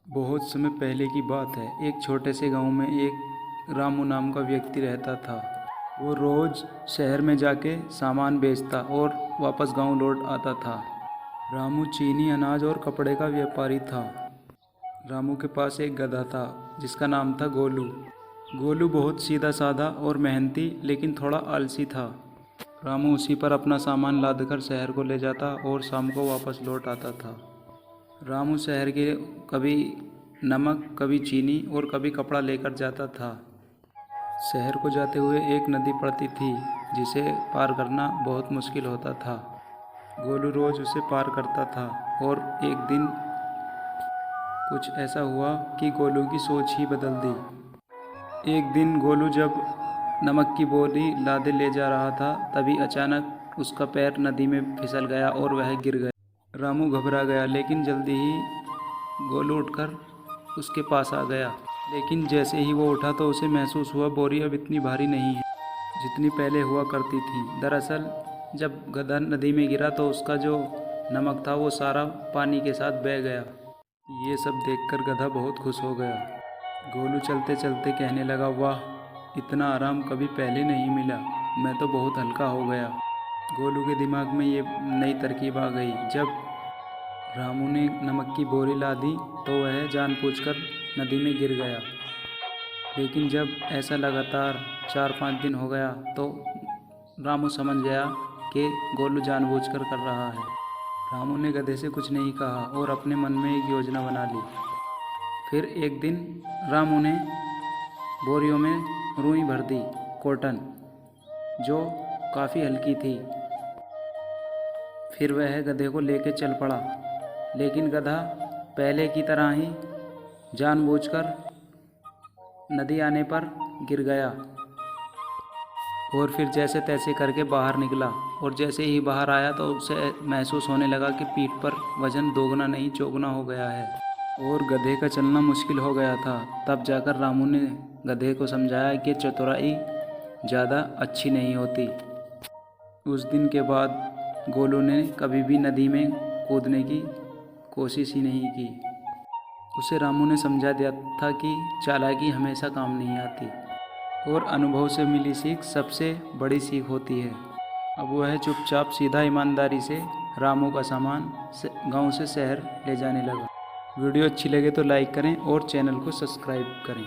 बहुत समय पहले की बात है। एक छोटे से गांव में एक रामू नाम का व्यक्ति रहता था। वो रोज़ शहर में जाके सामान बेचता और वापस गांव लौट आता था। रामू चीनी, अनाज और कपड़े का व्यापारी था। रामू के पास एक गधा था जिसका नाम था गोलू। गोलू बहुत सीधा साधा और मेहनती, लेकिन थोड़ा आलसी था। रामू उसी पर अपना सामान लादकर शहर को ले जाता और शाम को वापस लौट आता था। रामू शहर के कभी नमक, कभी चीनी और कभी कपड़ा लेकर जाता था। शहर को जाते हुए एक नदी पड़ती थी जिसे पार करना बहुत मुश्किल होता था। गोलू रोज़ उसे पार करता था और एक दिन कुछ ऐसा हुआ कि गोलू की सोच ही बदल दी। एक दिन गोलू जब नमक की बोरी लादे ले जा रहा था, तभी अचानक उसका पैर नदी में फिसल गया और वह गिर गया। रामू घबरा गया, लेकिन जल्दी ही गोलू उठकर उसके पास आ गया। लेकिन जैसे ही वो उठा तो उसे महसूस हुआ बोरी अब इतनी भारी नहीं है जितनी पहले हुआ करती थी। दरअसल जब गधा नदी में गिरा तो उसका जो नमक था वो सारा पानी के साथ बह गया। ये सब देखकर गधा बहुत खुश हो गया। गोलू चलते चलते कहने लगा, वाह, इतना आराम कभी पहले नहीं मिला, मैं तो बहुत हल्का हो गया। गोलू के दिमाग में ये नई तरकीब आ गई। जब रामू ने नमक की बोरी ला दी तो वह जानबूझकर नदी में गिर गया। लेकिन जब ऐसा लगातार 4-5 दिन हो गया तो रामू समझ गया कि गोलू जानबूझकर कर रहा है। रामू ने गधे से कुछ नहीं कहा और अपने मन में एक योजना बना ली। फिर एक दिन रामू ने बोरियों में रुई भर दी, कॉटन, जो काफ़ी हल्की थी। फिर वह गधे को लेकर चल पड़ा, लेकिन गधा पहले की तरह ही जानबूझकर नदी आने पर गिर गया और फिर जैसे तैसे करके बाहर निकला। और जैसे ही बाहर आया तो उसे महसूस होने लगा कि पीठ पर वजन दोगुना नहीं चौगुना हो गया है और गधे का चलना मुश्किल हो गया था। तब जाकर रामू ने गधे को समझाया कि चतुराई ज़्यादा अच्छी नहीं होती। उस दिन के बाद गोलू ने कभी भी नदी में कूदने की कोशिश ही नहीं की। उसे रामू ने समझा दिया था कि चालाकी हमेशा काम नहीं आती और अनुभव से मिली सीख सबसे बड़ी सीख होती है। अब वह चुपचाप सीधा ईमानदारी से रामू का सामान गांव से शहर ले जाने लगा। वीडियो अच्छी लगे तो लाइक करें और चैनल को सब्सक्राइब करें।